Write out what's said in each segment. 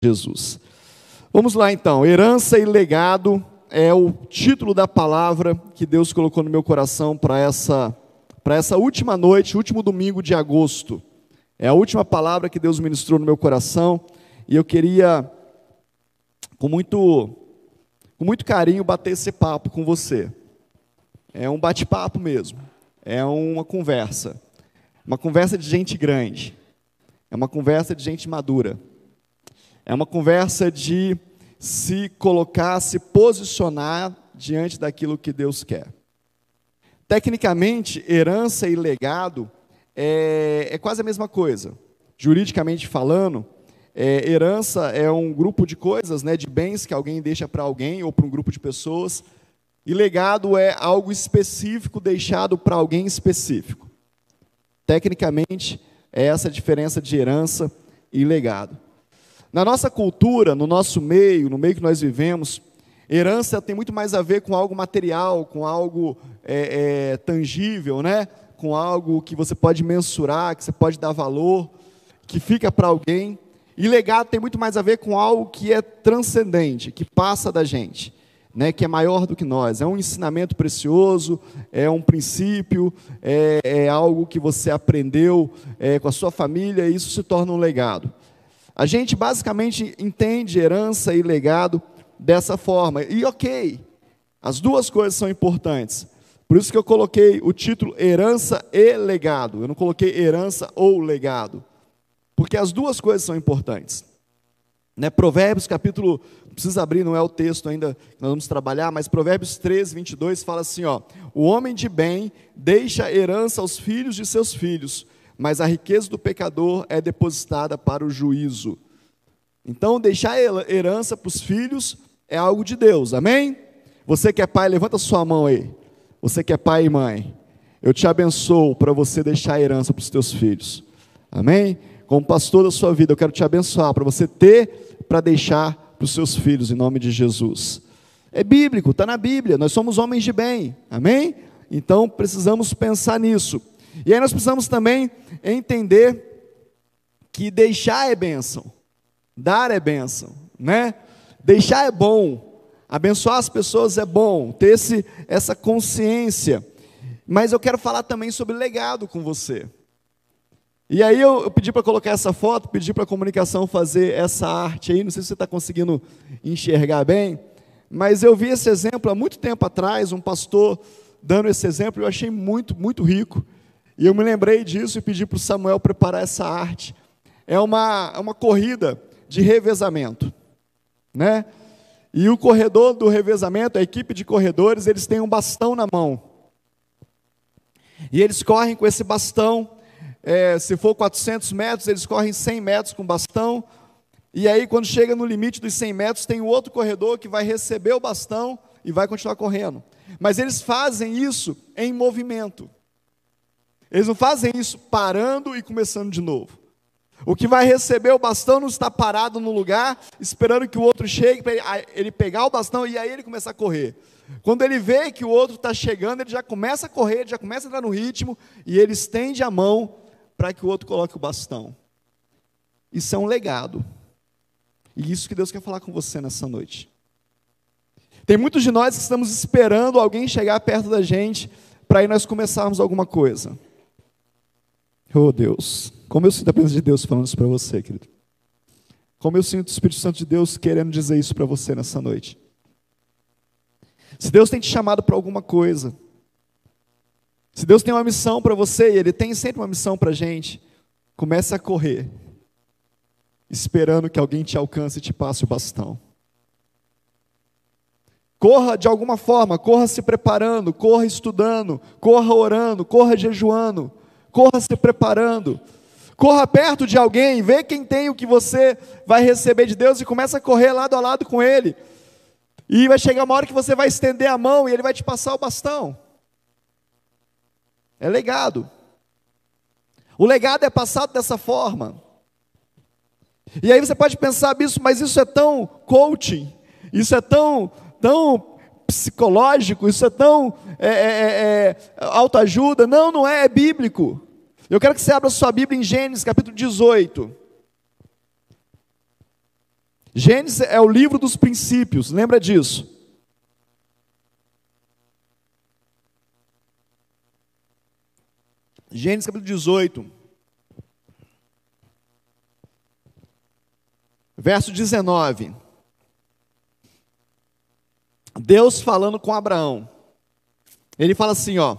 Jesus. Vamos lá então, herança e legado é o título da palavra que Deus colocou no meu coração para essa última noite, último domingo de agosto. É a última palavra que Deus ministrou no meu coração e eu queria, com muito carinho, bater esse papo com você. É um bate-papo mesmo, é uma conversa de gente grande, é uma conversa de gente madura, é uma conversa de se colocar, se posicionar diante daquilo que Deus quer. Tecnicamente, herança e legado é quase a mesma coisa. Juridicamente falando, herança é um grupo de coisas, né, de bens que alguém deixa para alguém ou para um grupo de pessoas, e legado é algo específico deixado para alguém específico. Tecnicamente, é essa a diferença de herança e legado. Na nossa cultura, no nosso meio, no meio que nós vivemos, herança tem muito mais a ver com algo material, com algo tangível, né? Com algo que você pode mensurar, que você pode dar valor, que fica para alguém. E legado tem muito mais a ver com algo que é transcendente, que passa da gente, né? Que é maior do que nós. É um ensinamento precioso, é um princípio, é algo que você aprendeu com a sua família, e isso se torna um legado. A gente basicamente entende herança e legado dessa forma. E ok, as duas coisas são importantes. Por isso que eu coloquei o título herança e legado. Eu não coloquei herança ou legado. Porque as duas coisas são importantes. Né? Provérbios capítulo, não precisa abrir, não é o texto ainda que nós vamos trabalhar, mas Provérbios 13, 22 fala assim, ó, o homem de bem deixa herança aos filhos de seus filhos, mas a riqueza do pecador é depositada para o juízo. Então, deixar herança para os filhos é algo de Deus, amém? Você que é pai, levanta sua mão aí. Você que é pai e mãe, eu te abençoo para você deixar herança para os teus filhos, amém? Como pastor da sua vida, eu quero te abençoar para você ter para deixar para os seus filhos, em nome de Jesus. É bíblico, está na Bíblia, nós somos homens de bem, amém? Então, precisamos pensar nisso. E aí nós precisamos também entender que deixar é bênção, dar é bênção, né? Deixar é bom, abençoar as pessoas é bom, ter essa consciência. Mas eu quero falar também sobre legado com você. E aí eu pedi para colocar essa foto, pedi para a comunicação fazer essa arte aí, não sei se você está conseguindo enxergar bem, mas eu vi esse exemplo há muito tempo atrás, um pastor dando esse exemplo, eu achei muito, muito rico. E eu me lembrei disso e pedi para o Samuel preparar essa arte. É uma corrida de revezamento, né? E o corredor do revezamento, a equipe de corredores, eles têm um bastão na mão. E eles correm com esse bastão, se for 400 metros, eles correm 100 metros com o bastão. E aí, quando chega no limite dos 100 metros, tem um outro corredor que vai receber o bastão e vai continuar correndo. Mas eles fazem isso em movimento. Eles não fazem isso parando e começando de novo. O que vai receber o bastão não está parado no lugar, esperando que o outro chegue, para ele pegar o bastão e aí ele começar a correr. Quando ele vê que o outro está chegando, ele já começa a correr, ele já começa a entrar no ritmo, e ele estende a mão para que o outro coloque o bastão. Isso é um legado. E isso que Deus quer falar com você nessa noite. Tem muitos de nós que estamos esperando alguém chegar perto da gente, para aí nós começarmos alguma coisa. Oh Deus, como eu sinto a presença de Deus falando isso para você, querido. Como eu sinto o Espírito Santo de Deus querendo dizer isso para você nessa noite. Se Deus tem te chamado para alguma coisa, se Deus tem uma missão para você, e Ele tem sempre uma missão para a gente, comece a correr, esperando que alguém te alcance e te passe o bastão. Corra de alguma forma, corra se preparando, corra estudando, corra orando, corra jejuando, corra se preparando, corra perto de alguém, vê quem tem o que você vai receber de Deus e começa a correr lado a lado com Ele. E vai chegar uma hora que você vai estender a mão e Ele vai te passar o bastão. É legado. O legado é passado dessa forma. E aí você pode pensar, bispo, mas isso é tão coaching, isso é tão psicológico, isso é tão autoajuda. Não, não é bíblico. Eu quero que você abra sua Bíblia em Gênesis capítulo 18. Gênesis é o livro dos princípios, lembra disso? Gênesis capítulo 18, verso 19. Deus falando com Abraão. Ele fala assim, ó: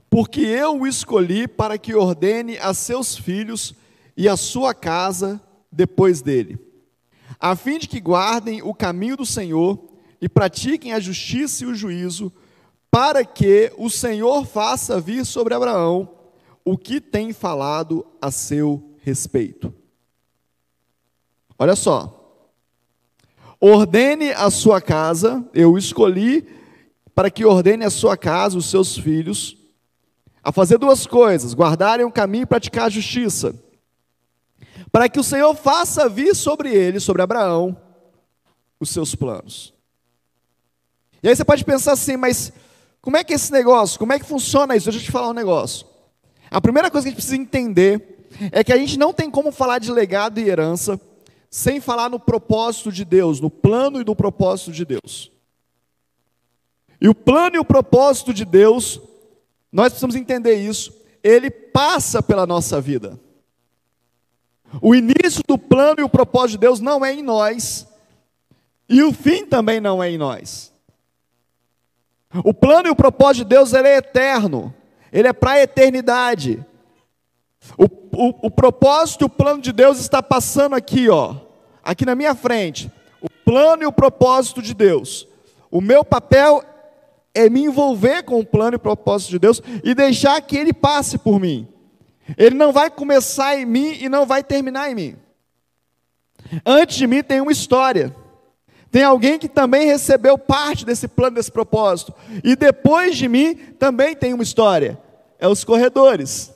porque eu o escolhi para que ordene a seus filhos e a sua casa depois dele, a fim de que guardem o caminho do Senhor e pratiquem a justiça e o juízo, para que o Senhor faça vir sobre Abraão o que tem falado a seu respeito. Olha só. Ordene a sua casa, eu o escolhi para que ordene a sua casa, os seus filhos, a fazer duas coisas: guardarem o caminho e praticar a justiça, para que o Senhor faça vir sobre ele, sobre Abraão, os seus planos. E aí você pode pensar assim, mas como é que é esse negócio? Como é que funciona isso? Deixa eu te falar um negócio. A primeira coisa que a gente precisa entender é que a gente não tem como falar de legado e herança sem falar no propósito de Deus, no plano e no propósito de Deus. E o plano e o propósito de Deus, nós precisamos entender isso, ele passa pela nossa vida. O início do plano e o propósito de Deus não é em nós, e o fim também não é em nós. O plano e o propósito de Deus, ele é eterno, ele é para a eternidade. O propósito e o plano de Deus está passando aqui, ó, aqui na minha frente. O plano e o propósito de Deus. O meu papel é me envolver com o plano e o propósito de Deus e deixar que ele passe por mim. Ele não vai começar em mim e não vai terminar em mim. Antes de mim tem uma história. Tem alguém que também recebeu parte desse plano, desse propósito. E depois de mim também tem uma história. É os corredores.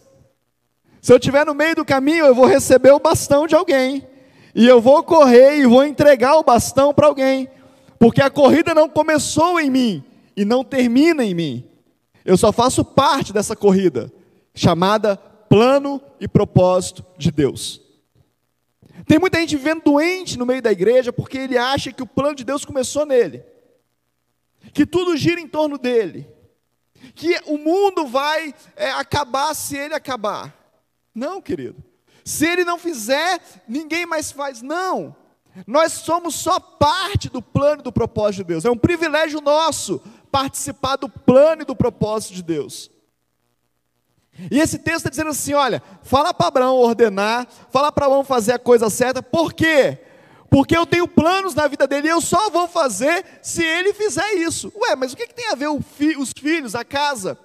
Se eu estiver no meio do caminho, eu vou receber o bastão de alguém. E eu vou correr e vou entregar o bastão para alguém. Porque a corrida não começou em mim e não termina em mim. Eu só faço parte dessa corrida, chamada plano e propósito de Deus. Tem muita gente vivendo doente no meio da igreja porque ele acha que o plano de Deus começou nele, que tudo gira em torno dele, que o mundo vai acabar se ele acabar. Não, querido. Se ele não fizer, ninguém mais faz. Não. Nós somos só parte do plano e do propósito de Deus. É um privilégio nosso participar do plano e do propósito de Deus. E esse texto está dizendo assim, olha, fala para Abraão ordenar, fala para Abraão fazer a coisa certa. Por quê? Porque eu tenho planos na vida dele e eu só vou fazer se ele fizer isso. Ué, mas o que tem a ver os filhos, a casa?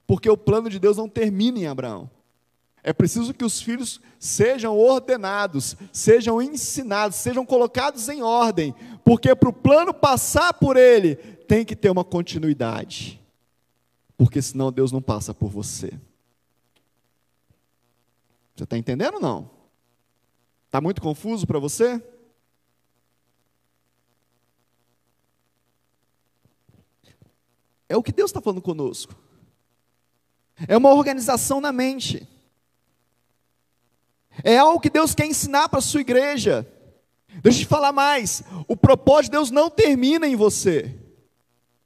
Porque o plano de Deus não termina em Abraão. É preciso que os filhos sejam ordenados, sejam ensinados, sejam colocados em ordem, porque para o plano passar por ele, tem que ter uma continuidade, porque senão Deus não passa por você. Você está entendendo ou não? Está muito confuso para você? É o que Deus está falando conosco. É uma organização na mente. É algo que Deus quer ensinar para a sua igreja. Deixa eu te falar mais. O propósito de Deus não termina em você.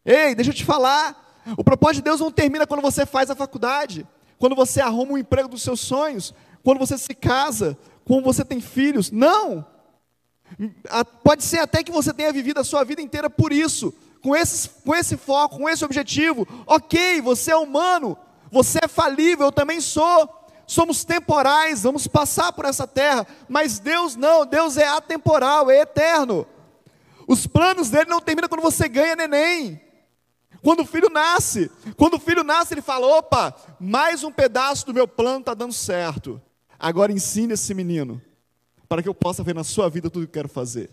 Ei, deixa eu te falar. O propósito de Deus não termina quando você faz a faculdade, quando você arruma um emprego dos seus sonhos, quando você se casa, quando você tem filhos. Não. Pode ser até que você tenha vivido a sua vida inteira por isso, com esse foco, com esse objetivo. Ok, você é humano, você é falível, eu também sou. Somos temporais, vamos passar por essa terra, mas Deus não, Deus é atemporal, é eterno. Os planos dele não terminam quando você ganha neném, quando o filho nasce. Quando o filho nasce, ele fala, opa, mais um pedaço do meu plano está dando certo. Agora ensine esse menino, para que eu possa ver na sua vida tudo que eu quero fazer.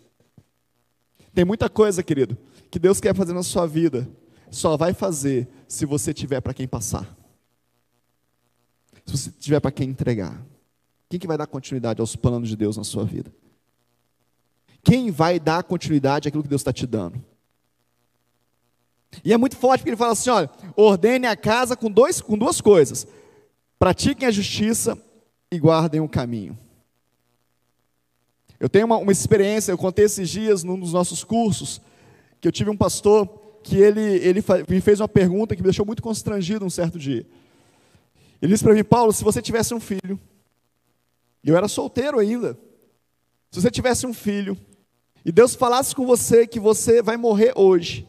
Tem muita coisa, querido, que Deus quer fazer na sua vida, só vai fazer se você tiver para quem passar. Se você tiver para quem entregar. Quem que vai dar continuidade aos planos de Deus na sua vida? Quem vai dar continuidade àquilo que Deus está te dando? E é muito forte porque ele fala assim, olha, ordene a casa com duas coisas. Pratiquem a justiça e guardem o caminho. Eu tenho uma experiência, eu contei esses dias num dos nossos cursos, que eu tive um pastor que ele me fez uma pergunta que me deixou muito constrangido um certo dia. Ele disse para mim: Paulo, se você tivesse um filho, e eu era solteiro ainda, se você tivesse um filho, e Deus falasse com você que você vai morrer hoje,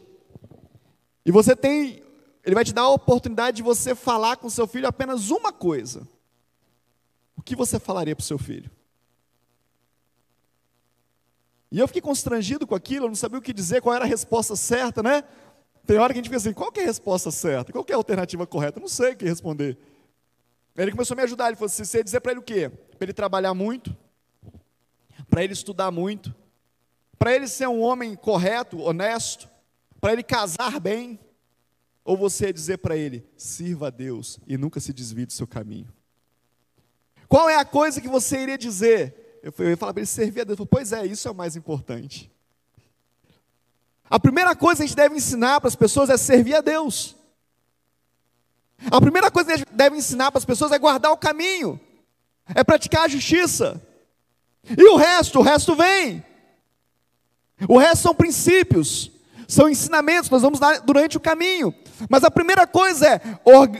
e Ele vai te dar a oportunidade de você falar com seu filho apenas uma coisa, o que você falaria para o seu filho? E eu fiquei constrangido com aquilo, eu não sabia o que dizer, qual era a resposta certa, né? Tem hora que a gente fica assim: qual que é a resposta certa? Qual que é a alternativa correta? Eu não sei o que responder. Aí ele começou a me ajudar, ele falou assim: você ia dizer para ele o quê? Para ele trabalhar muito, para ele estudar muito, para ele ser um homem correto, honesto, para ele casar bem, ou você ia dizer para ele: sirva a Deus e nunca se desvie do seu caminho? Qual é a coisa que você iria dizer? Eu ia falar para ele: servir a Deus. Eu falei: pois é, isso é o mais importante. A primeira coisa que a gente deve ensinar para as pessoas é servir a Deus. A primeira coisa que a gente deve ensinar para as pessoas é guardar o caminho, é praticar a justiça. E o resto vem. O resto são princípios, são ensinamentos que nós vamos dar durante o caminho. Mas a primeira coisa é: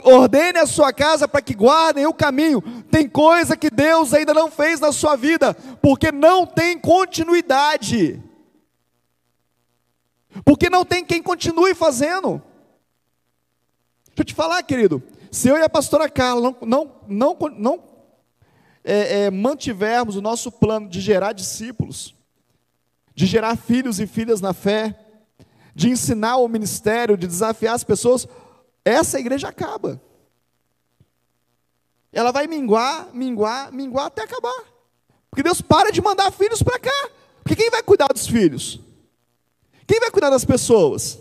ordene a sua casa para que guardem o caminho. Tem coisa que Deus ainda não fez na sua vida, porque não tem continuidade, porque não tem quem continue fazendo. Deixa eu te falar, querido, se eu e a pastora Carla não mantivermos o nosso plano de gerar discípulos, de gerar filhos e filhas na fé, de ensinar o ministério, de desafiar as pessoas, essa igreja acaba. Ela vai minguar até acabar. Porque Deus para de mandar filhos para cá. Porque quem vai cuidar dos filhos? Quem vai cuidar das pessoas?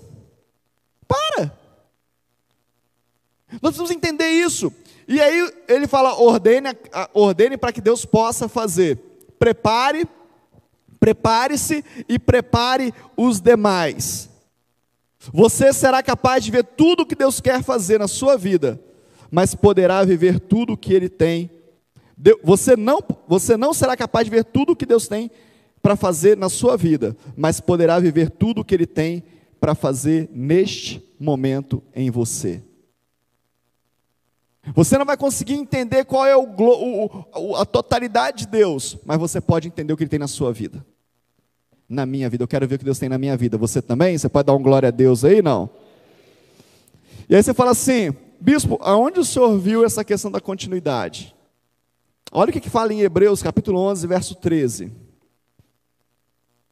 Para. Nós precisamos entender isso. E aí ele fala: ordene para que Deus possa fazer. Prepare-se e prepare os demais. Você será capaz de ver tudo o que Deus quer fazer na sua vida, mas poderá viver tudo o que Ele tem. Você não será capaz de ver tudo o que Deus tem para fazer na sua vida, mas poderá viver tudo o que Ele tem para fazer neste momento em você. Você não vai conseguir entender qual é a totalidade de Deus, mas você pode entender o que Ele tem na sua vida. Na minha vida, eu quero ver o que Deus tem na minha vida. Você também? Você pode dar um glória a Deus aí? Não? E aí você fala assim: bispo, aonde o senhor viu essa questão da continuidade? Olha o que fala em Hebreus capítulo 11, verso 13.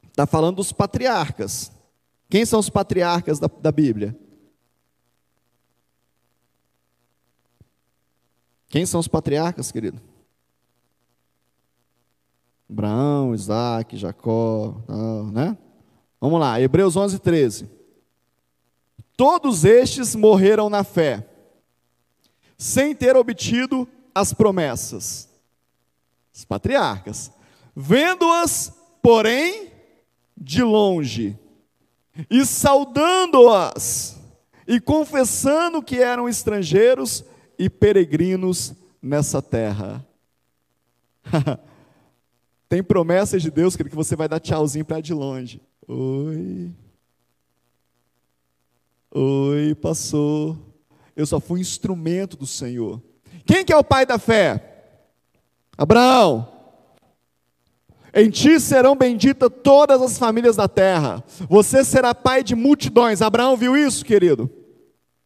Está falando dos patriarcas. Quem são os patriarcas da Bíblia? Quem são os patriarcas, querido? Abraão, Isaac, Jacó, né? Vamos lá, Hebreus 11, 13. Todos estes morreram na fé, sem ter obtido as promessas. Os patriarcas. Vendo-as, porém, de longe, e saudando-as, e confessando que eram estrangeiros e peregrinos nessa terra. Tem promessas de Deus, querido, que você vai dar tchauzinho para de longe. Oi, passou. Eu só fui instrumento do Senhor. Quem que é o pai da fé? Abraão. Em ti serão benditas todas as famílias da terra. Você será pai de multidões. Abraão viu isso, querido?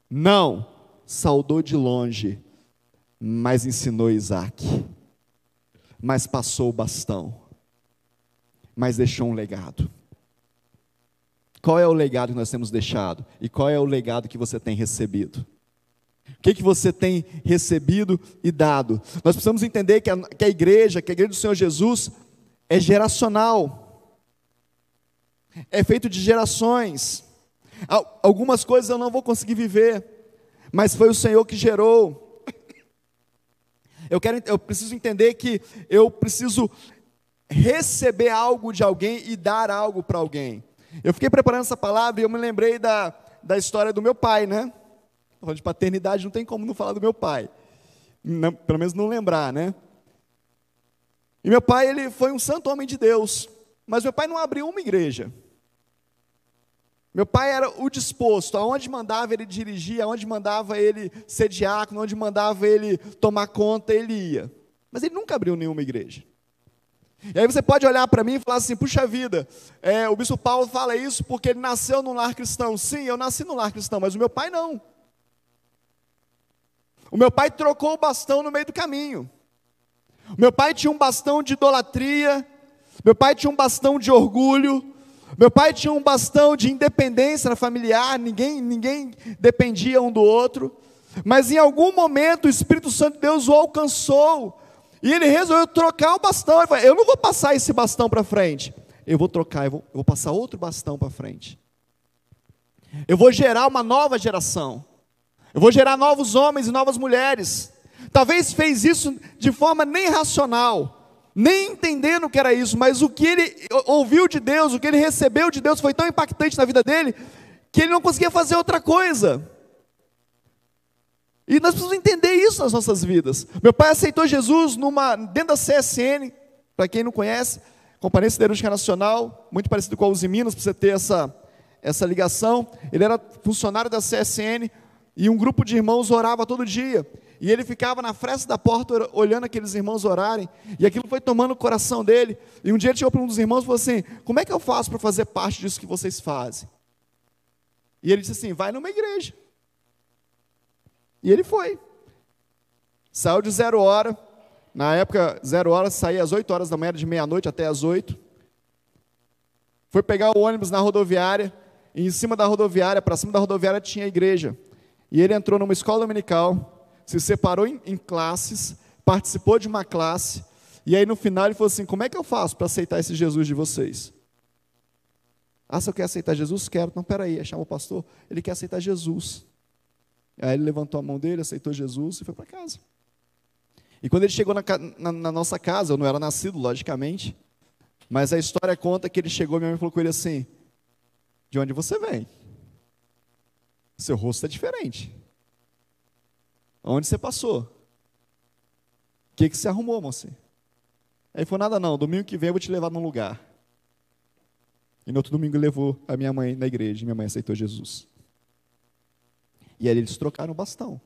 Não. Saudou de longe, mas ensinou Isaac. Mas passou o bastão, mas deixou um legado. Qual é o legado que nós temos deixado? E qual é o legado que você tem recebido? O que você tem recebido e dado? Nós precisamos entender que a igreja do Senhor Jesus é geracional, é feito de gerações. Algumas coisas eu não vou conseguir viver, mas foi o Senhor que gerou. Eu preciso entender que eu preciso receber algo de alguém e dar algo para alguém. Eu fiquei preparando essa palavra e eu me lembrei da história do meu pai, né? Falando de paternidade, não tem como não falar do meu pai. Não, pelo menos não lembrar, né? E meu pai, ele foi um santo homem de Deus, mas meu pai não abriu uma igreja. Meu pai era o disposto, aonde mandava ele dirigir, aonde mandava ele ser diácono, onde mandava ele tomar conta, ele ia. Mas ele nunca abriu nenhuma igreja. E aí você pode olhar para mim e falar assim, puxa vida, o bispo Paulo fala isso porque ele nasceu num lar cristão. Sim, eu nasci num lar cristão, mas o meu pai não. O meu pai trocou o bastão no meio do caminho. O meu pai tinha um bastão de idolatria, meu pai tinha um bastão de orgulho, meu pai tinha um bastão de independência familiar, ninguém dependia um do outro, mas em algum momento o Espírito Santo de Deus o alcançou, e ele resolveu trocar o bastão. Ele falou, eu não vou passar esse bastão para frente, eu vou trocar, eu vou passar outro bastão para frente, eu vou gerar uma nova geração, eu vou gerar novos homens e novas mulheres. Talvez fez isso de forma nem racional, nem entendendo o que era isso, mas o que ele ouviu de Deus, o que ele recebeu de Deus foi tão impactante na vida dele, que ele não conseguia fazer outra coisa. E nós precisamos entender isso nas nossas vidas. Meu pai aceitou Jesus dentro da CSN, para quem não conhece, Companhia Siderúrgica Nacional, muito parecido com a Uzi Minas, para você ter essa ligação. Ele era funcionário da CSN, e um grupo de irmãos orava todo dia, e ele ficava na fresta da porta olhando aqueles irmãos orarem, e aquilo foi tomando o coração dele, e um dia ele chegou para um dos irmãos e falou assim, como é que eu faço para fazer parte disso que vocês fazem? E ele disse assim, vai numa igreja. E ele foi, saiu de 0 hora, na época 0 hora saía às 8 horas da manhã, de meia-noite até às 8, foi pegar o ônibus na rodoviária, e em cima da rodoviária, para cima da rodoviária tinha a igreja, e ele entrou numa escola dominical, se separou em classes, participou de uma classe, e aí no final ele falou assim, como é que eu faço para aceitar esse Jesus de vocês? Se eu quero aceitar Jesus? Quero. Então peraí, aí chamou o pastor, ele quer aceitar Jesus. Aí ele levantou a mão dele, aceitou Jesus e foi para casa. E quando ele chegou na nossa casa, eu não era nascido, logicamente, mas a história conta que ele chegou, minha mãe falou com ele assim, de onde você vem? Seu rosto é diferente. Onde você passou? O que você arrumou, moça? Aí ele falou, nada não, domingo que vem eu vou te levar num lugar. E no outro domingo ele levou a minha mãe na igreja, e minha mãe aceitou Jesus. E aí eles trocaram o bastão.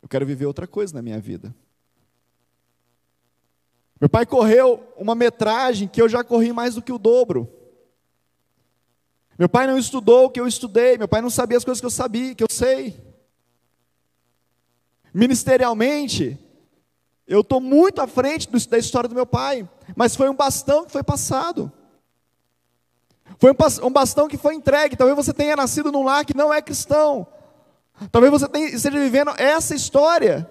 Eu quero viver outra coisa na minha vida. Meu pai correu uma metragem que eu já corri mais do que o dobro. Meu pai não estudou o que eu estudei, meu pai não sabia as coisas que eu sabia, que eu sei. Ministerialmente, eu estou muito à frente da história do meu pai, mas foi um bastão que foi passado. Foi um bastão que foi entregue. Talvez você tenha nascido num lar que não é cristão. Talvez você esteja vivendo essa história.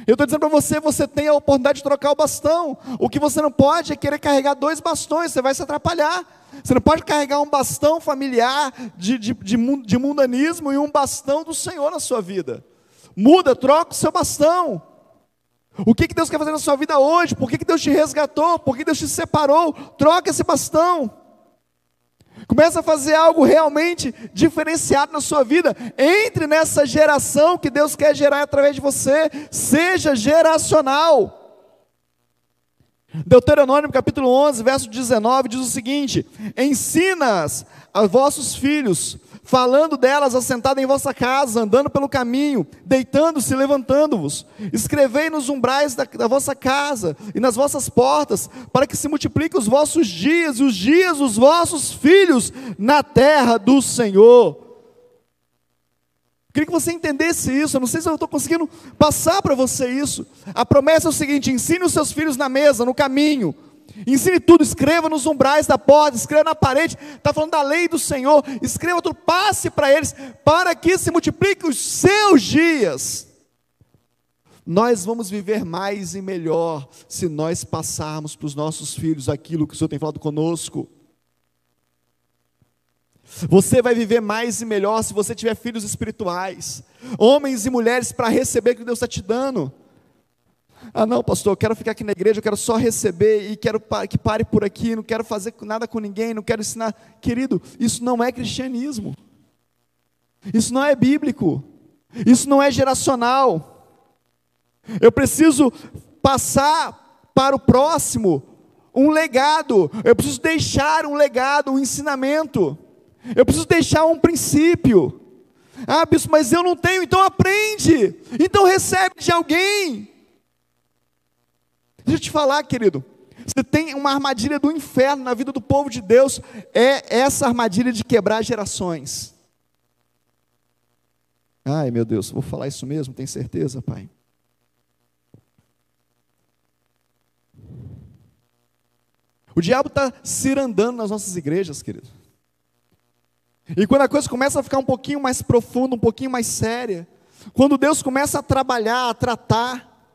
Eu estou dizendo para você, você tem a oportunidade de trocar o bastão. O que você não pode é querer carregar 2 bastões, você vai se atrapalhar. Você não pode carregar um bastão familiar de mundanismo e um bastão do Senhor na sua vida. Muda, troca o seu bastão. O que Deus quer fazer na sua vida hoje? Por que Deus te resgatou? Por que Deus te separou? Troca esse bastão. Começa a fazer algo realmente diferenciado na sua vida. Entre nessa geração que Deus quer gerar através de você. Seja geracional. Deuteronômio capítulo 11, verso 19, diz o seguinte: ensina-as a vossos filhos, falando delas assentado em vossa casa, andando pelo caminho, deitando-se e levantando-vos. Escrevei nos umbrais da vossa casa e nas vossas portas, para que se multipliquem os vossos dias e os dias dos vossos filhos na terra do Senhor. Queria que você entendesse isso. Eu não sei se eu estou conseguindo passar para você isso. A promessa é o seguinte: ensine os seus filhos na mesa, no caminho. Ensine tudo, escreva nos umbrais da porta, escreva na parede. Está falando da lei do Senhor. Escreva tudo, passe para eles, para que se multipliquem os seus dias. Nós vamos viver mais e melhor se nós passarmos para os nossos filhos aquilo que o Senhor tem falado conosco. Você vai viver mais e melhor se você tiver filhos espirituais, homens e mulheres para receber o que Deus está te dando. Não, pastor, eu quero ficar aqui na igreja, eu quero só receber e quero que pare por aqui, não quero fazer nada com ninguém, não quero ensinar. Querido, isso não é cristianismo, isso não é bíblico, isso não é geracional. Eu preciso passar para o próximo um legado, eu preciso deixar um legado, um ensinamento, eu preciso deixar um princípio. Ah, bispo, mas eu não tenho, então aprende, então recebe de alguém. Deixa eu te falar, querido, você tem uma armadilha do inferno na vida do povo de Deus, é essa armadilha de quebrar gerações. Ai meu Deus, vou falar isso mesmo, tem certeza, Pai? O diabo está cirandando nas nossas igrejas, querido. E quando a coisa começa a ficar um pouquinho mais profunda, um pouquinho mais séria, quando Deus começa a trabalhar, a tratar,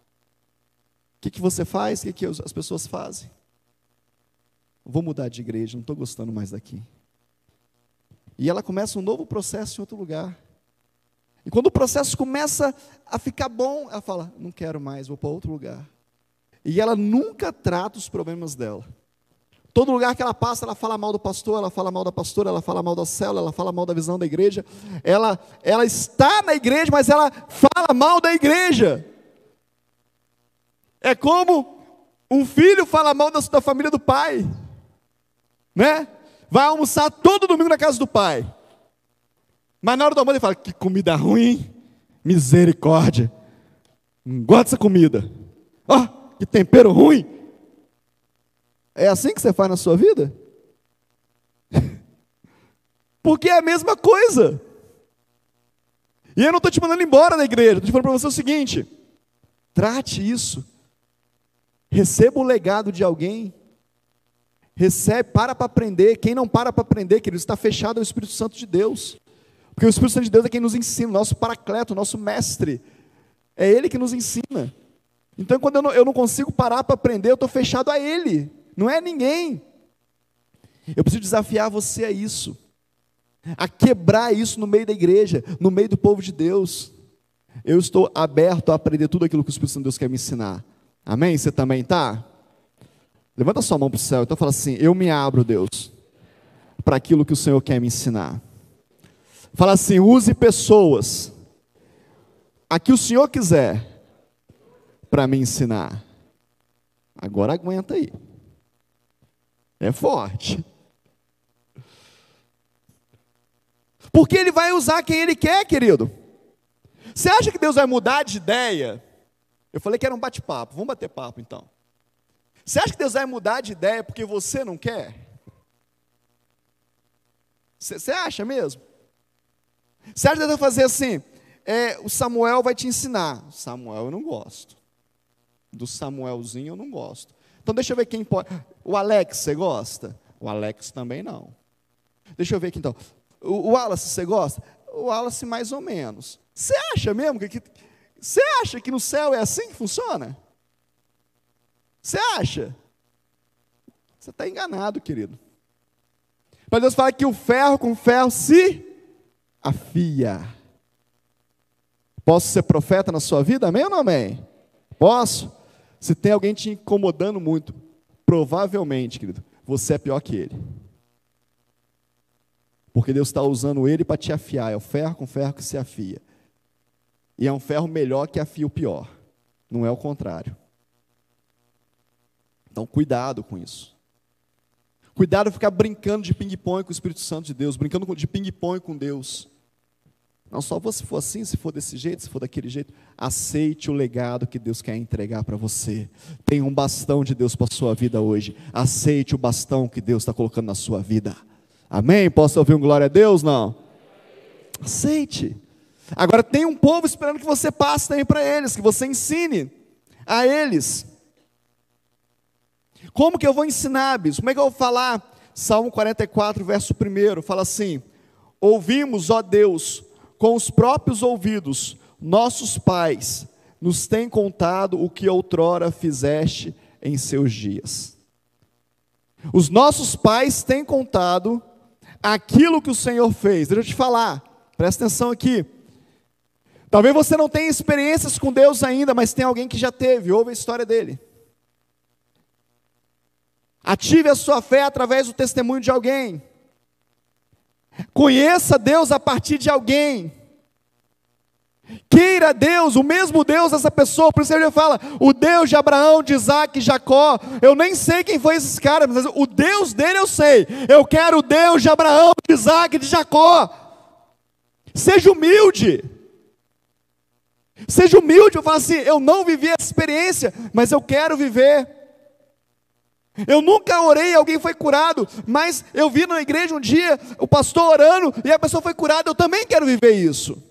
o que você faz? O que as pessoas fazem? Vou mudar de igreja, não estou gostando mais daqui. E ela começa um novo processo em outro lugar. E quando o processo começa a ficar bom, ela fala, não quero mais, vou para outro lugar. E ela nunca trata os problemas dela. Todo lugar que ela passa, ela fala mal do pastor, ela fala mal da pastora, ela fala mal da célula, ela fala mal da visão da igreja. Ela está na igreja, mas ela fala mal da igreja. É como um filho fala mal da família do pai, né? Vai almoçar todo domingo na casa do pai. Mas na hora do almoço ele fala, que comida ruim, misericórdia. Não gosto dessa comida. Ó, que tempero ruim. É assim que você faz na sua vida? Porque é a mesma coisa. E eu não estou te mandando embora da igreja, estou te falando para você o seguinte, trate isso. Receba o legado de alguém. Para aprender. Quem não para aprender, querido, está fechado ao Espírito Santo de Deus. Porque o Espírito Santo de Deus é quem nos ensina, o nosso paracleto, o nosso mestre. É Ele que nos ensina. Então quando eu não consigo parar para aprender, eu estou fechado a Ele. Não é ninguém. Eu preciso desafiar você a isso. A quebrar isso no meio da igreja, no meio do povo de Deus. Eu estou aberto a aprender tudo aquilo que o Espírito Santo de Deus quer me ensinar. Amém? Você também está? Levanta sua mão para o céu. Então fala assim, eu me abro, Deus, para aquilo que o Senhor quer me ensinar. Fala assim, use pessoas a que o Senhor quiser para me ensinar. Agora aguenta aí. É forte. Porque Ele vai usar quem Ele quer, querido. Você acha que Deus vai mudar de ideia? Eu falei que era um bate-papo, vamos bater papo então. Você acha que Deus vai mudar de ideia porque você não quer? Você acha mesmo? Você acha que Deus vai fazer assim, o Samuel vai te ensinar. Samuel eu não gosto. Do Samuelzinho eu não gosto. Então deixa eu ver quem pode. O Alex, você gosta? O Alex também não. Deixa eu ver aqui então. O Wallace, você gosta? O Wallace mais ou menos. Você acha mesmo você acha que no céu é assim que funciona? Você acha? Você está enganado, querido. Mas Deus fala que o ferro com ferro se afia. Posso ser profeta na sua vida? Amém ou não amém? Posso? Se tem alguém te incomodando muito, provavelmente, querido, você é pior que ele. Porque Deus está usando ele para te afiar. É o ferro com ferro que se afia. E é um ferro melhor que afia o pior. Não é o contrário. Então, cuidado com isso. Cuidado de ficar brincando de ping-pong com o Espírito Santo de Deus, brincando de ping-pong com Deus. Não só se for assim, se for desse jeito, se for daquele jeito. Aceite o legado que Deus quer entregar para você. Tem um bastão de Deus para a sua vida hoje. Aceite o bastão que Deus está colocando na sua vida. Amém? Posso ouvir um glória a Deus? Não? Aceite. Agora tem um povo esperando que você passe também para eles, que você ensine a eles. Como que eu vou ensinar, bispo? Como é que eu vou falar? Salmo 44, verso 1, fala assim: ouvimos, ó Deus, com os próprios ouvidos, nossos pais nos têm contado o que outrora fizeste em seus dias. Os nossos pais têm contado aquilo que o Senhor fez. Deixa eu te falar, presta atenção aqui. Talvez você não tenha experiências com Deus ainda, mas tem alguém que já teve, ouve a história dele. Ative a sua fé através do testemunho de alguém. Conheça Deus a partir de alguém. Queira Deus, o mesmo Deus dessa pessoa. Por isso ele fala, o Deus de Abraão, de Isaac e Jacó. Eu nem sei quem foi esses caras, mas o Deus dele eu sei. Eu quero o Deus de Abraão, de Isaac e de Jacó. Seja humilde. Seja humilde. Eu falo assim, eu não vivi essa experiência, mas eu quero viver. Eu nunca orei, alguém foi curado, mas eu vi na igreja um dia, o pastor orando, e a pessoa foi curada. Eu também quero viver isso.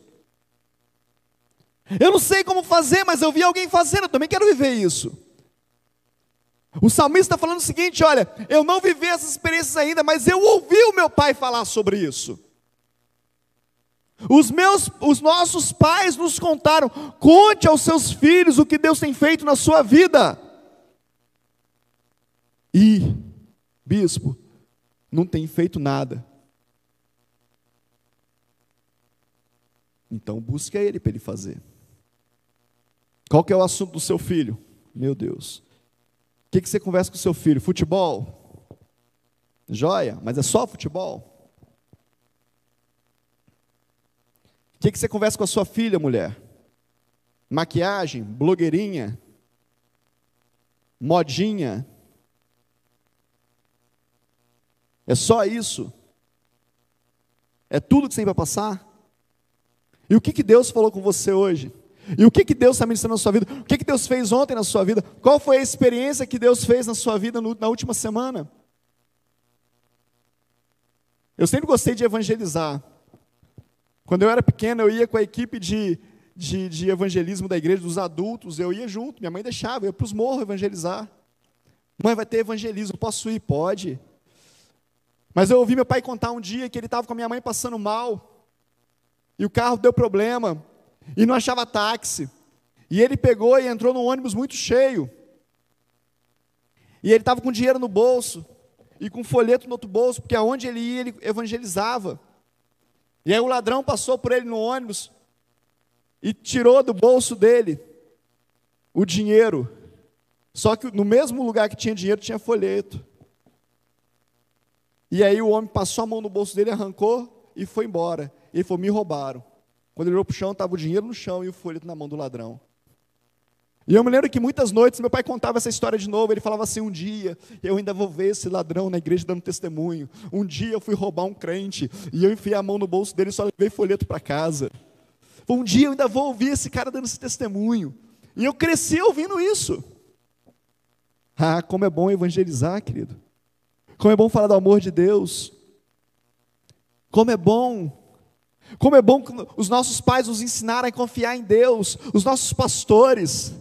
Eu não sei como fazer, mas eu vi alguém fazendo, eu também quero viver isso. O salmista está falando o seguinte, olha, eu não vivi essas experiências ainda, mas eu ouvi o meu pai falar sobre isso. Os nossos pais nos contaram, conte aos seus filhos o que Deus tem feito na sua vida. E, bispo, não tem feito nada. Então busque a ele para ele fazer. Qual que é o assunto do seu filho? Meu Deus. O que você conversa com o seu filho? Futebol? Joia, mas é só futebol? O que você conversa com a sua filha, mulher? Maquiagem? Blogueirinha? Modinha? É só isso? É tudo que você tem para passar? E o que Deus falou com você hoje? E o que Deus está ministrando na sua vida? O que Deus fez ontem na sua vida? Qual foi a experiência que Deus fez na sua vida na última semana? Eu sempre gostei de evangelizar. Quando eu era pequeno, eu ia com a equipe de evangelismo da igreja, dos adultos, eu ia junto, minha mãe deixava, eu ia para os morros evangelizar. Mãe, vai ter evangelismo, posso ir? Pode. Mas eu ouvi meu pai contar um dia que ele estava com a minha mãe passando mal, e o carro deu problema, e não achava táxi, e ele pegou e entrou num ônibus muito cheio, e ele estava com dinheiro no bolso, e com um folheto no outro bolso, porque aonde ele ia, ele evangelizava, e aí o ladrão passou por ele no ônibus, e tirou do bolso dele o dinheiro, só que no mesmo lugar que tinha dinheiro, tinha folheto, e aí o homem passou a mão no bolso dele, arrancou, e foi embora, e ele falou, me roubaram. Quando ele olhou para o chão, estava o dinheiro no chão e o folheto na mão do ladrão. E eu me lembro que muitas noites meu pai contava essa história de novo. Ele falava assim, um dia eu ainda vou ver esse ladrão na igreja dando testemunho. Um dia eu fui roubar um crente e eu enfiei a mão no bolso dele e só levei folheto para casa. Um dia eu ainda vou ouvir esse cara dando esse testemunho. E eu cresci ouvindo isso. Ah, como é bom evangelizar, querido. Como é bom falar do amor de Deus. Como é bom os nossos pais nos ensinaram a confiar em Deus, os nossos pastores.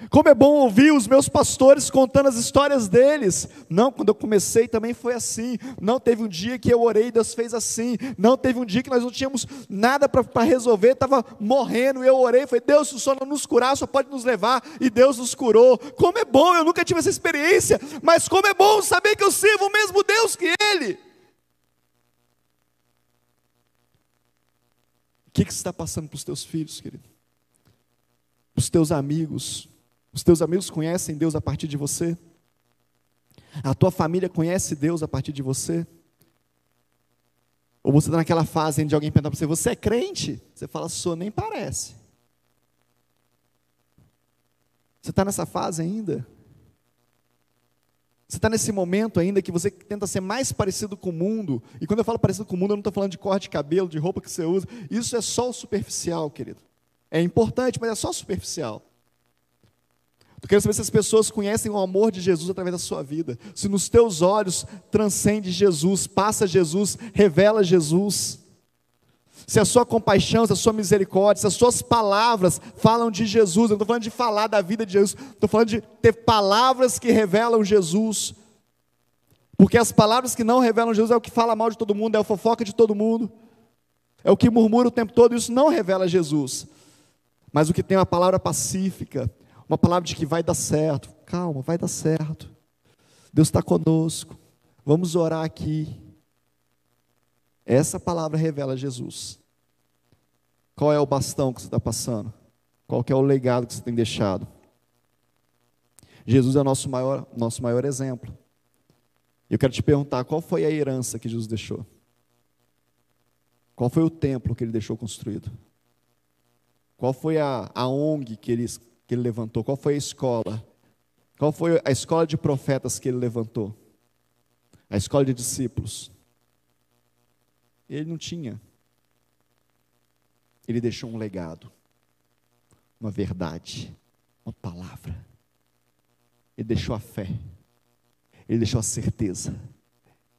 Como é bom ouvir os meus pastores contando as histórias deles. Não, quando eu comecei também foi assim. Não, teve um dia que eu orei e Deus fez assim. Não, teve um dia que nós não tínhamos nada para resolver, estava morrendo e eu orei e falei, Deus, se o Senhor não nos curar, só pode nos levar. E Deus nos curou. Como é bom, eu nunca tive essa experiência, mas como é bom saber que eu sirvo o mesmo Deus que Ele. O que você está passando para os teus filhos, querido? Para os teus amigos? Os teus amigos conhecem Deus a partir de você? A tua família conhece Deus a partir de você? Ou você está naquela fase de alguém perguntar para você é crente? Você fala, sou, nem parece. Você está nessa fase ainda? Você está nesse momento ainda que você tenta ser mais parecido com o mundo, e quando eu falo parecido com o mundo, eu não estou falando de corte de cabelo, de roupa que você usa, isso é só o superficial, querido. É importante, mas é só superficial. Eu quero saber se as pessoas conhecem o amor de Jesus através da sua vida, se nos teus olhos transcende Jesus, passa Jesus, revela Jesus, se a sua compaixão, se a sua misericórdia, se as suas palavras falam de Jesus. Eu não estou falando de falar da vida de Jesus, estou falando de ter palavras que revelam Jesus, porque as palavras que não revelam Jesus é o que fala mal de todo mundo, é a fofoca de todo mundo, é o que murmura o tempo todo. Isso não revela Jesus, mas o que tem uma palavra pacífica, uma palavra de que vai dar certo. Calma, vai dar certo, Deus está conosco, vamos orar aqui. Essa palavra revela Jesus. Qual é o bastão que você está passando? Qual que é o legado que você tem deixado? Jesus é o nosso maior exemplo. Eu quero te perguntar, qual foi a herança que Jesus deixou? Qual foi o templo que ele deixou construído? Qual foi a ONG que ele levantou? Qual foi a escola? Qual foi a escola de profetas que ele levantou? A escola de discípulos. Ele não tinha. Ele deixou um legado, uma verdade, uma palavra. Ele deixou a fé, ele deixou a certeza,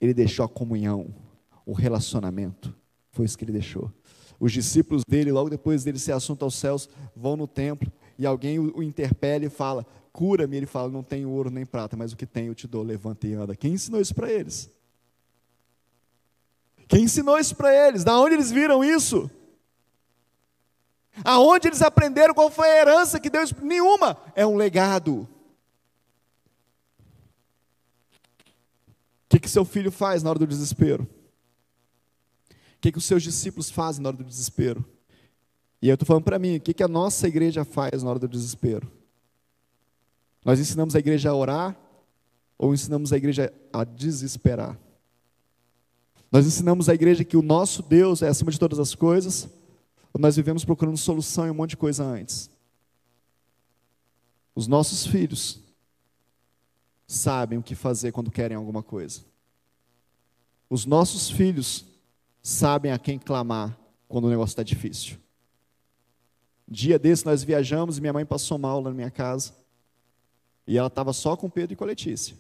ele deixou a comunhão, o relacionamento. Foi isso que ele deixou. Os discípulos dele, logo depois dele ser assunto aos céus, vão no templo e alguém o interpela e fala: cura-me. Ele fala: não tenho ouro nem prata, mas o que tenho eu te dou, levanta e anda. Quem ensinou isso para eles? Quem ensinou isso para eles? Da onde eles viram isso? Aonde eles aprenderam? Qual foi a herança que Deus? Nenhuma. É um legado. O que seu filho faz na hora do desespero? O que os seus discípulos fazem na hora do desespero? E eu estou falando para mim, o que a nossa igreja faz na hora do desespero? Nós ensinamos a igreja a orar ou ensinamos a igreja a desesperar? Nós ensinamos a igreja que o nosso Deus é acima de todas as coisas, ou nós vivemos procurando solução em um monte de coisa antes? Os nossos filhos sabem o que fazer quando querem alguma coisa. Os nossos filhos sabem a quem clamar quando o negócio está difícil. Dia desse nós viajamos e minha mãe passou mal lá na minha casa. E ela estava só com o Pedro e com a Letícia.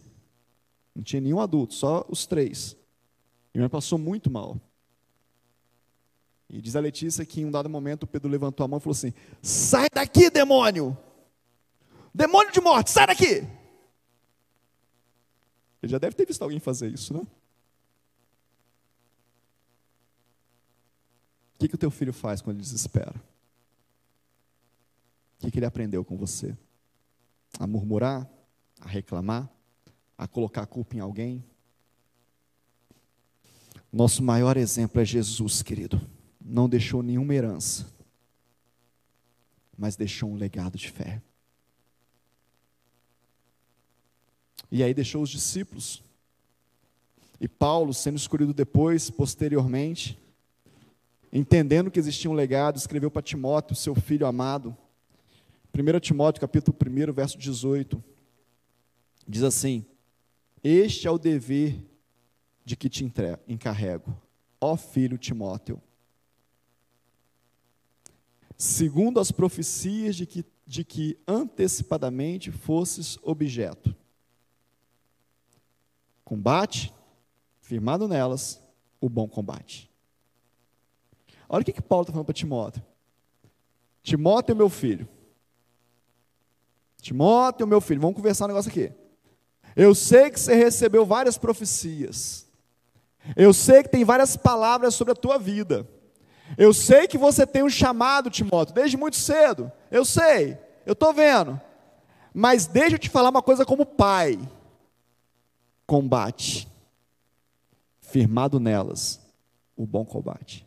Não tinha nenhum adulto, só os três. E minha mãe passou muito mal. E diz a Letícia que em um dado momento o Pedro levantou a mão e falou assim: sai daqui, demônio! Demônio de morte, sai daqui! Ele já deve ter visto alguém fazer isso, né? O que o teu filho faz quando ele desespera? O que ele aprendeu com você? A murmurar? A reclamar? A colocar a culpa em alguém? Nosso maior exemplo é Jesus, querido. Não deixou nenhuma herança, mas deixou um legado de fé. E aí deixou os discípulos. E Paulo, sendo escolhido depois, posteriormente, entendendo que existia um legado, escreveu para Timóteo, seu filho amado. 1 Timóteo, capítulo 1, verso 18. Diz assim: este é o dever de que te encarrego, ó filho Timóteo, segundo as profecias de que antecipadamente fosses objeto. Combate, firmado nelas, o bom combate. Olha o que Paulo está falando para Timóteo. Timóteo, meu filho. Timóteo, meu filho, vamos conversar um negócio aqui. Eu sei que você recebeu várias profecias. Eu sei que tem várias palavras sobre a tua vida. Eu sei que você tem um chamado, Timóteo, desde muito cedo. Eu sei, eu estou vendo. Mas deixa eu te falar uma coisa como pai. Combate, firmado nelas, o bom combate.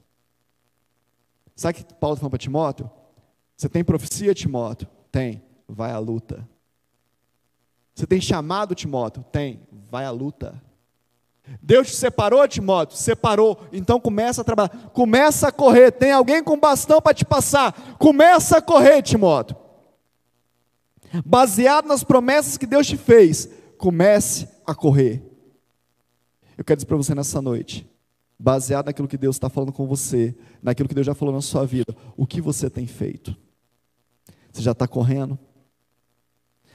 Sabe o que Paulo está falando para Timóteo? Você tem profecia, Timóteo? Tem, vai à luta. Você tem chamado, Timóteo? Tem, vai à luta. Deus te separou, Timóteo? Separou, então começa a trabalhar, começa a correr. Tem alguém com bastão para te passar? Começa a correr, Timóteo. Baseado nas promessas que Deus te fez, comece a correr. Eu quero dizer para você nessa noite, baseado naquilo que Deus está falando com você, naquilo que Deus já falou na sua vida, o que você tem feito? Você já está correndo?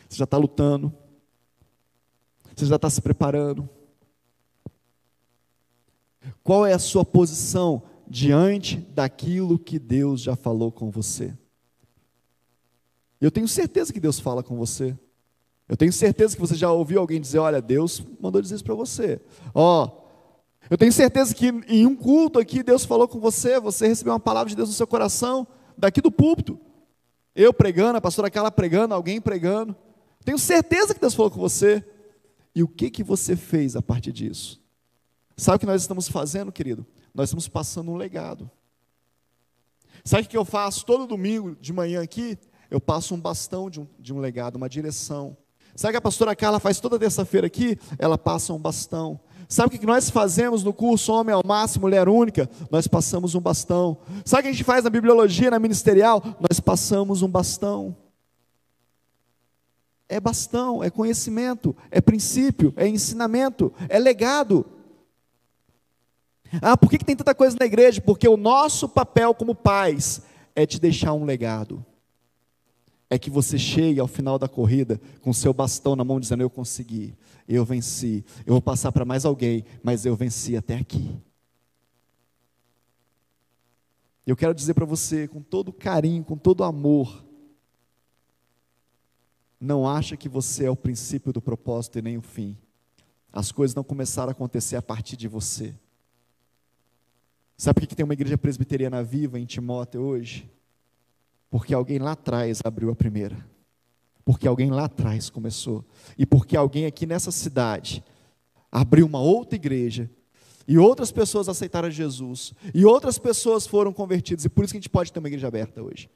Você já está lutando? Você já está se preparando? Qual é a sua posição diante daquilo que Deus já falou com você? Eu tenho certeza que Deus fala com você. Eu tenho certeza que você já ouviu alguém dizer: olha, Deus mandou dizer isso para você. Eu tenho certeza que em um culto aqui Deus falou com você, você recebeu uma palavra de Deus no seu coração, daqui do púlpito. Eu pregando, a pastora Carla pregando, alguém pregando. Tenho certeza que Deus falou com você. E o que você fez a partir disso? Sabe o que nós estamos fazendo, querido? Nós estamos passando um legado. Sabe o que eu faço todo domingo de manhã aqui? Eu passo um bastão de um legado, uma direção. Sabe o que a pastora Carla faz toda terça-feira aqui? Ela passa um bastão. Sabe o que nós fazemos no curso Homem ao Máximo, Mulher Única? Nós passamos um bastão. Sabe o que a gente faz na bibliologia, na ministerial? Nós passamos um bastão. É bastão, é conhecimento, é princípio, é ensinamento, é legado. Por que tem tanta coisa na igreja? Porque o nosso papel como pais é te deixar um legado. É que você chegue ao final da corrida com seu bastão na mão dizendo: eu consegui, eu venci, eu vou passar para mais alguém, mas eu venci até aqui. Eu quero dizer para você com todo carinho, com todo amor: não acha que você é o princípio do propósito e nem o fim. As coisas não começaram a acontecer a partir de você. Sabe por que tem uma igreja presbiteriana viva em Timóteo hoje? Porque alguém lá atrás abriu a primeira. Porque alguém lá atrás começou. E porque alguém aqui nessa cidade abriu uma outra igreja. E outras pessoas aceitaram Jesus. E outras pessoas foram convertidas. E por isso que a gente pode ter uma igreja aberta hoje.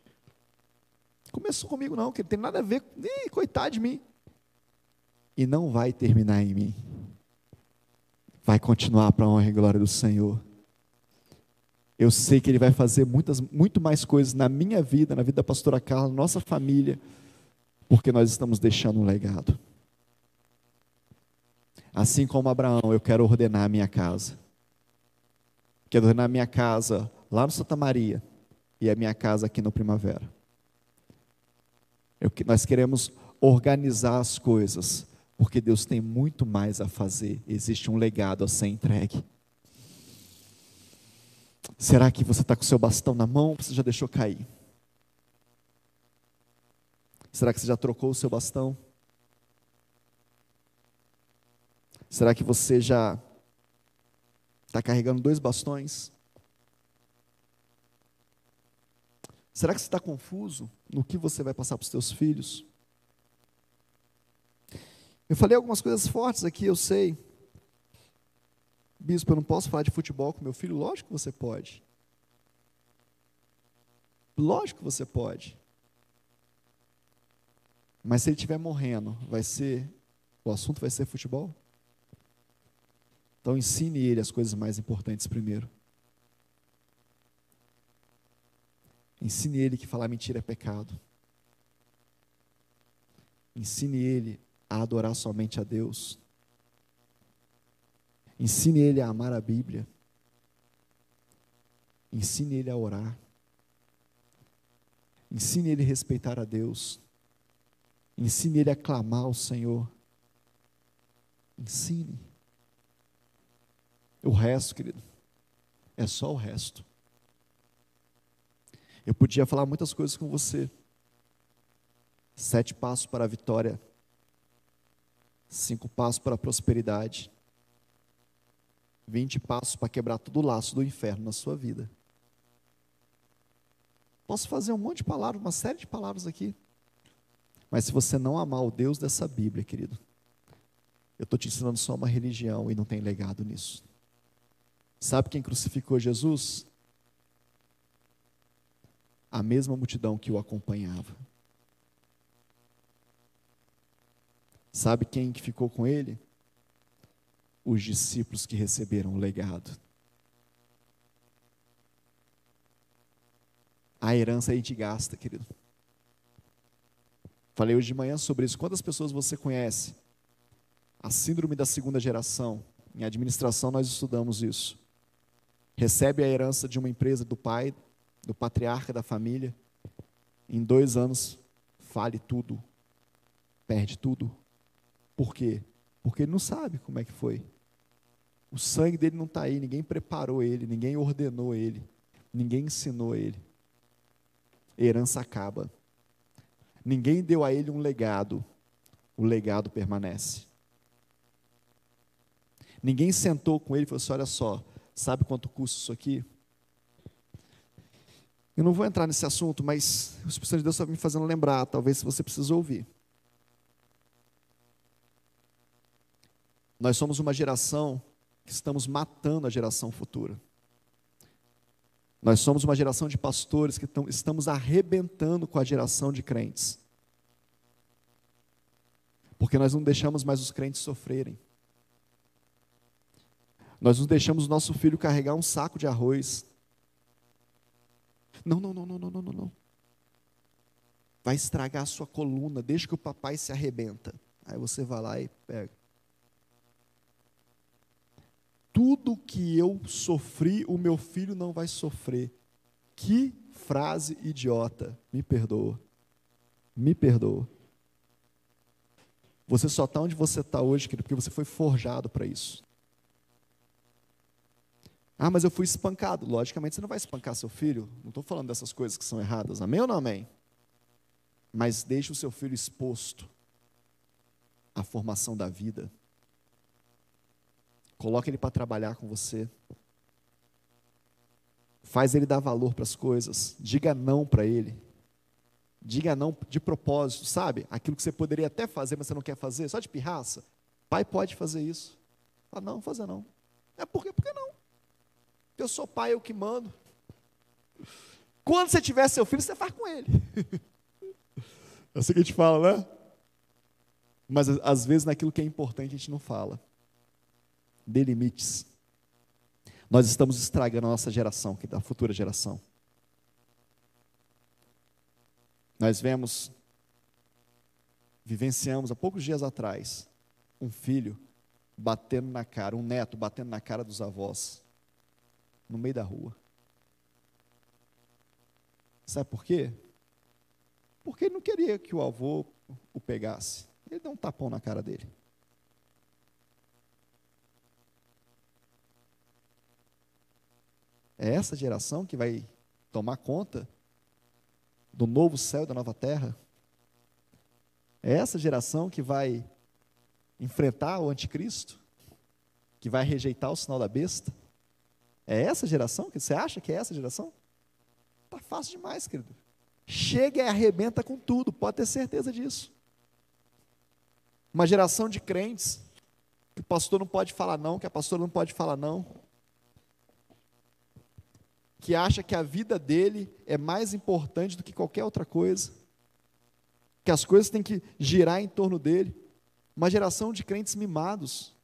Começou comigo não, que não tem nada a ver. Coitado de mim. E não vai terminar em mim. Vai continuar para a honra e glória do Senhor. Eu sei que Ele vai fazer muito mais coisas na minha vida, na vida da pastora Carla, nossa família, porque nós estamos deixando um legado. Assim como Abraão, eu quero ordenar a minha casa. Quero ordenar a minha casa lá no Santa Maria e a minha casa aqui no Primavera. Nós queremos organizar as coisas, porque Deus tem muito mais a fazer. Existe um legado a ser entregue. Será que você está com o seu bastão na mão ou você já deixou cair? Será que você já trocou o seu bastão? Será que você já está carregando 2 bastões? Será que você está confuso no que você vai passar para os seus filhos? Eu falei algumas coisas fortes aqui, eu sei. Bispo, eu não posso falar de futebol com meu filho? Lógico que você pode. Lógico que você pode. Mas se ele estiver morrendo, o assunto vai ser futebol? Então ensine ele as coisas mais importantes primeiro. Ensine ele que falar mentira é pecado. Ensine ele a adorar somente a Deus. Ensine ele a amar a Bíblia. Ensine ele a orar. Ensine ele a respeitar a Deus. Ensine ele a clamar ao Senhor. Ensine. O resto, querido, é só o resto. Eu podia falar muitas coisas com você. 7 passos para a vitória. 5 passos para a prosperidade. 20 passos para quebrar todo o laço do inferno na sua vida. Posso fazer um monte de palavras, uma série de palavras aqui. Mas se você não amar o Deus dessa Bíblia, querido, eu estou te ensinando só uma religião e não tem legado nisso. Sabe quem crucificou Jesus? A mesma multidão que o acompanhava. Sabe quem que ficou com ele? Os discípulos que receberam o legado. A herança a gente gasta, querido. Falei hoje de manhã sobre isso. Quantas pessoas você conhece? A síndrome da 2ª geração. Em administração nós estudamos isso. Recebe a herança de uma empresa do pai, do patriarca da família. Em 2 anos, fale tudo. Perde tudo. Por quê? Porque ele não sabe como é que foi. O sangue dele não está aí, ninguém preparou ele, ninguém ordenou ele, ninguém ensinou ele. A herança acaba. Ninguém deu a ele um legado, o legado permanece. Ninguém sentou com ele e falou assim: olha só, sabe quanto custa isso aqui? Eu não vou entrar nesse assunto, mas o Espírito Santo de Deus está me fazendo lembrar, talvez você precise ouvir. Nós somos uma geração que estamos matando a geração futura. Nós somos uma geração de pastores que estamos arrebentando com a geração de crentes. Porque nós não deixamos mais os crentes sofrerem. Nós não deixamos o nosso filho carregar um saco de arroz. Não, não, não, não, não, não, não. Vai estragar a sua coluna, deixa que o papai se arrebenta. Aí você vai lá e pega. Tudo que eu sofri, o meu filho não vai sofrer. Que frase idiota. Me perdoa. Me perdoa. Você só está onde você está hoje, querido, porque você foi forjado para isso. Ah, mas eu fui espancado. Logicamente você não vai espancar seu filho. Não estou falando dessas coisas que são erradas. Amém ou não amém? Mas deixe o seu filho exposto à formação da vida. Coloque ele para trabalhar com você. Faz ele dar valor para as coisas. Diga não para ele. Diga não de propósito, sabe? Aquilo que você poderia até fazer, mas você não quer fazer, só de pirraça. Pai pode fazer isso. Fala, não, fazer não. É por quê? Por que não? Eu sou pai, eu que mando. Quando você tiver seu filho, você faz com ele. É assim que a gente fala, né? Mas às vezes naquilo que é importante a gente não fala. Dê limites. Nós estamos estragando a nossa geração, que é da futura geração. Nós vivenciamos há poucos dias atrás, um filho batendo na cara, um neto batendo na cara dos avós, no meio da rua. Sabe por quê? Porque ele não queria que o avô o pegasse. Ele deu um tapão na cara dele. É essa geração que vai tomar conta do novo céu e da nova terra? É essa geração que vai enfrentar o anticristo? Que vai rejeitar o sinal da besta? É essa geração? Você acha que é essa geração? Está fácil demais, querido. Chega e arrebenta com tudo, pode ter certeza disso. Uma geração de crentes, que o pastor não pode falar não, que a pastora não pode falar não, que acha que a vida dele é mais importante do que qualquer outra coisa, que as coisas têm que girar em torno dele. Uma geração de crentes mimados.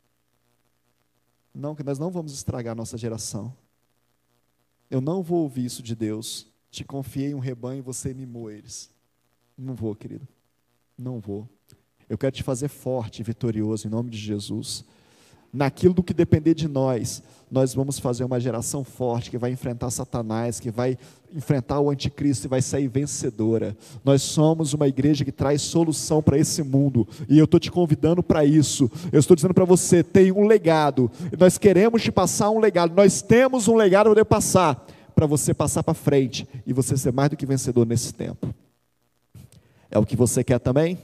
Não, que nós não vamos estragar a nossa geração. Eu não vou ouvir isso de Deus. Te confiei um rebanho e você mimou eles. Não vou, querido. Não vou. Eu quero te fazer forte e vitorioso em nome de Jesus. Naquilo do que depender de nós, nós vamos fazer uma geração forte que vai enfrentar Satanás, que vai enfrentar o anticristo e vai sair vencedora. Nós somos uma igreja que traz solução para esse mundo, e eu estou te convidando para isso. Eu estou dizendo para você, tem um legado, nós queremos te passar um legado, nós temos um legado para passar, para você passar para frente, e você ser mais do que vencedor nesse tempo. É o que você quer também?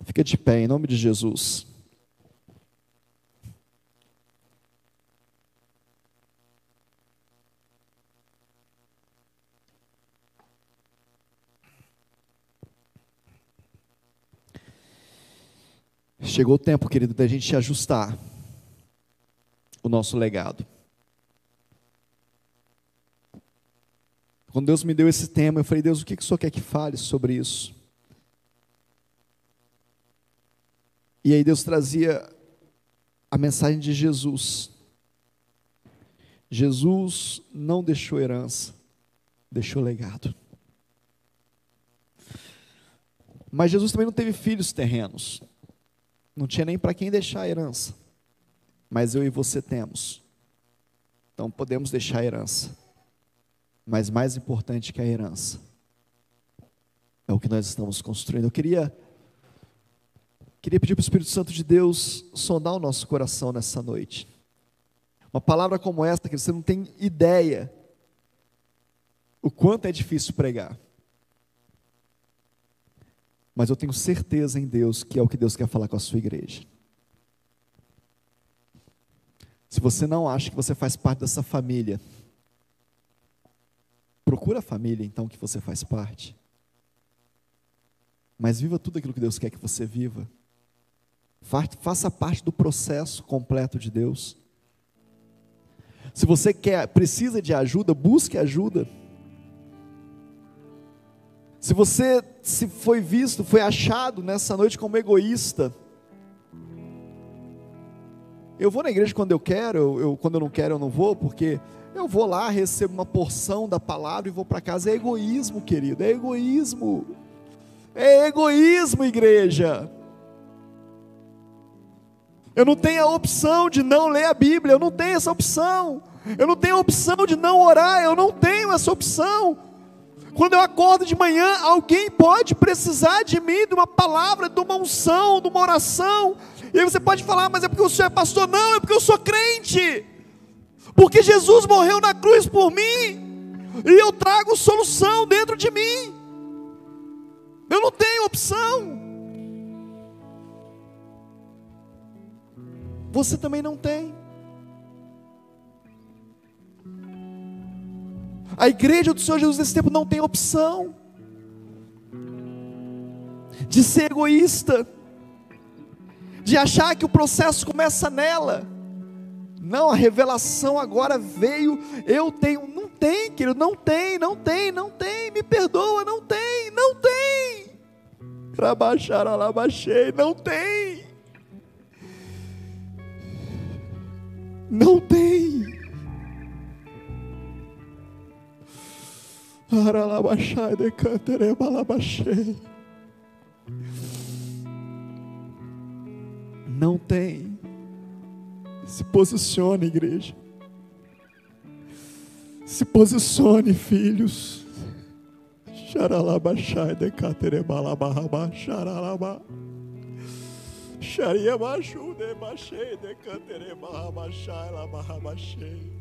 Fica de pé em nome de Jesus. Chegou o tempo, querido, da gente ajustar o nosso legado. Quando Deus me deu esse tema, eu falei, Deus, o que o Senhor quer que fale sobre isso? E aí Deus trazia a mensagem de Jesus. Jesus não deixou herança, deixou legado. Mas Jesus também não teve filhos terrenos. Não tinha nem para quem deixar a herança. Mas eu e você temos. Então podemos deixar a herança. Mas mais importante que a herança é o que nós estamos construindo. Eu queria pedir para o Espírito Santo de Deus sondar o nosso coração nessa noite. Uma palavra como esta, que você não tem ideia o quanto é difícil pregar. Mas eu tenho certeza em Deus que é o que Deus quer falar com a sua igreja. Se você não acha que você faz parte dessa família, procura a família então que você faz parte. Mas viva tudo aquilo que Deus quer que você viva. Faça parte do processo completo de Deus. Se você precisa de ajuda, busque ajuda. Se você foi achado nessa noite como egoísta, Eu vou na igreja quando eu quero, quando eu não quero eu não vou, porque eu vou lá, recebo uma porção da palavra e vou para casa. É egoísmo, querido, é egoísmo. É egoísmo, igreja. Eu não tenho a opção de não ler a Bíblia, eu não tenho essa opção. Eu não tenho a opção de não orar, eu não tenho essa opção. Quando eu acordo de manhã, alguém pode precisar de mim, de uma palavra, de uma unção, de uma oração. E aí você pode falar, mas é porque o senhor é pastor? Não, é porque eu sou crente. Porque Jesus morreu na cruz por mim. E eu trago solução dentro de mim. Eu não tenho opção. Você também não tem. A igreja do Senhor Jesus nesse tempo não tem opção de ser egoísta, de achar que o processo começa nela. Não, a revelação agora veio, eu tenho. Não tem, querido, não tem, me perdoa, não tem. Rabaxaralabaxei, não tem. Não tem. Aralabaxai de canterebalabaxei. Não tem. Se posicione, igreja. Se posicione, filhos. Xaralabaxai de canterebalabarabá, xaralabá. Xariabaxu de baixei de canterebalabaxai, labarrabaxei.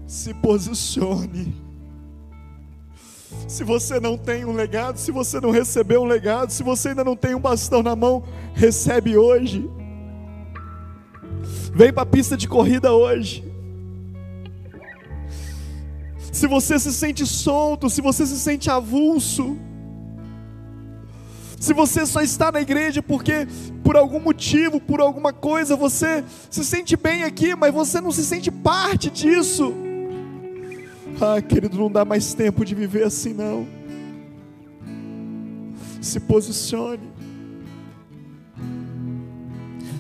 Se posicione. Se você não tem um legado, se você não recebeu um legado, se você ainda não tem um bastão na mão, recebe hoje. Vem para a pista de corrida hoje. Se você se sente solto, se você se sente avulso, se você só está na igreja porque por algum motivo, por alguma coisa, você se sente bem aqui, mas você não se sente parte disso. Ah, querido, não dá mais tempo de viver assim não. Se posicione.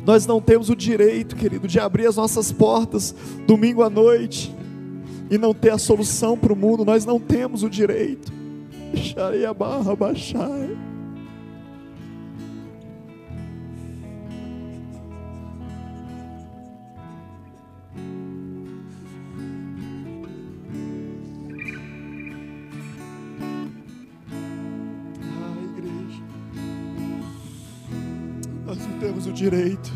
Nós não temos o direito, querido, de abrir as nossas portas domingo à noite e não ter a solução para o mundo. Nós não temos o direito. Deixarei a barra baixar. Nós não temos o direito.